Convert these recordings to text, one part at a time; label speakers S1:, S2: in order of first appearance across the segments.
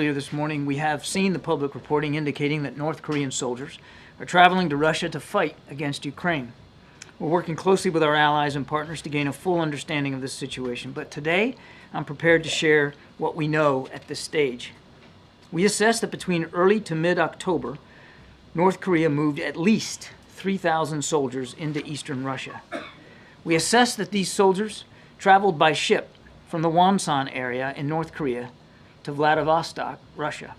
S1: earlier this morning, we have seen the public reporting indicating that North Korean soldiers are traveling to Russia to fight against Ukraine. We're working closely with our allies and partners to gain a full understanding of this situation, but today I'm prepared to share what we know at this stage. We assess that between early to mid-October, North Korea moved at least 3,000 soldiers into eastern Russia. We assess that these soldiers traveled by ship from the Wonsan area in North Korea to Vladivostok, Russia.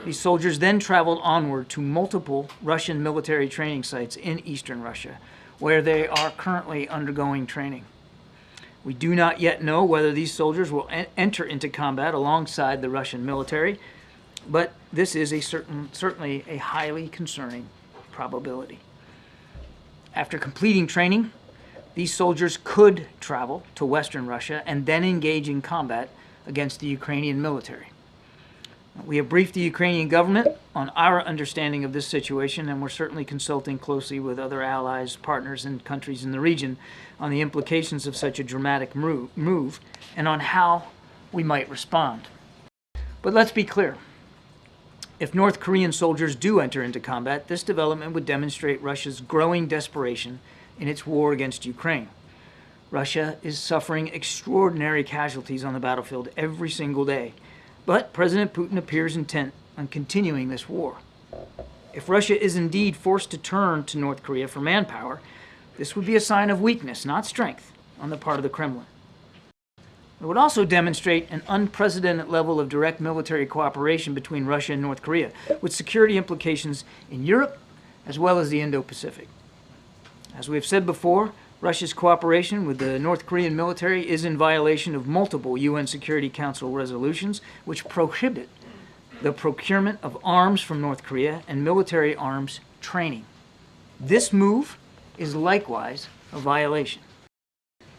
S1: These soldiers then traveled onward to multiple Russian military training sites in eastern Russia, where they are currently undergoing training. We do not yet know whether these soldiers will enter into combat alongside the Russian military, but this is certainly a highly concerning probability. After completing training, these soldiers could travel to western Russia and then engage in combat against the Ukrainian military. We have briefed the Ukrainian government on our understanding of this situation, and we're certainly consulting closely with other allies, partners, and countries in the region on the implications of such a dramatic move and on how we might respond. But let's be clear. If North Korean soldiers do enter into combat, this development would demonstrate Russia's growing desperation in its war against Ukraine. Russia is suffering extraordinary casualties on the battlefield every single day, but President Putin appears intent on continuing this war. If Russia is indeed forced to turn to North Korea for manpower, this would be a sign of weakness, not strength, on the part of the Kremlin. It would also demonstrate an unprecedented level of direct military cooperation between Russia and North Korea, with security implications in Europe as well as the Indo-Pacific. As we have said before, Russia's cooperation with the North Korean military is in violation of multiple UN Security Council resolutions which prohibit the procurement of arms from North Korea and military arms training. This move is likewise a violation.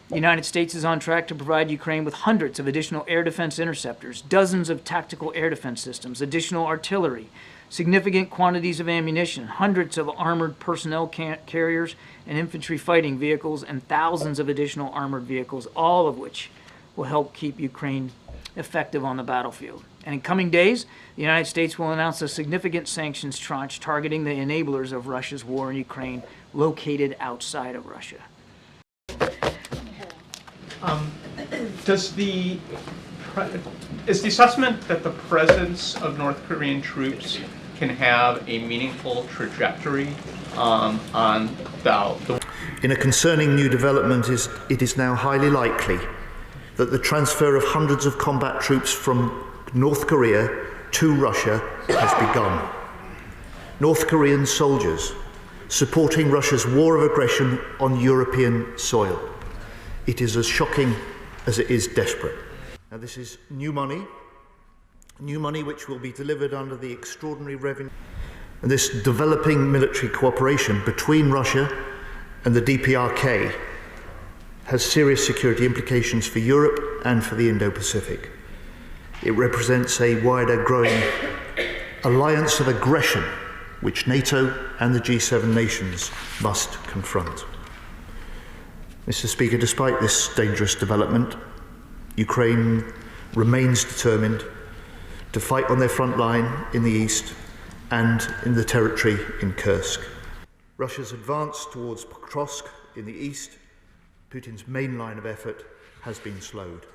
S1: The United States is on track to provide Ukraine with hundreds of additional air defense interceptors, dozens of tactical air defense systems, additional artillery, significant quantities of ammunition, hundreds of armored personnel carriers and infantry fighting vehicles, and thousands of additional armored vehicles, all of which will help keep Ukraine effective on the battlefield. And in coming days, the United States will announce a significant sanctions tranche targeting the enablers of Russia's war in Ukraine located outside of Russia.
S2: Is the assessment that the presence of North Korean troops can have a meaningful trajectory on the...
S3: In a concerning new development, it is now highly likely that the transfer of hundreds of combat troops from North Korea to Russia has begun. North Korean soldiers supporting Russia's war of aggression on European soil. It is as shocking as it is desperate. Now, this is new money which will be delivered under the extraordinary revenue. And this developing military cooperation between Russia and the DPRK has serious security implications for Europe and for the Indo-Pacific. It represents a wider growing alliance of aggression which NATO and the G7 nations must confront. Mr. Speaker, despite this dangerous development, Ukraine remains determined to fight on their front line in the east and in the territory in Kursk. Russia's advance towards Pokrovsk in the east, Putin's main line of effort, has been slowed.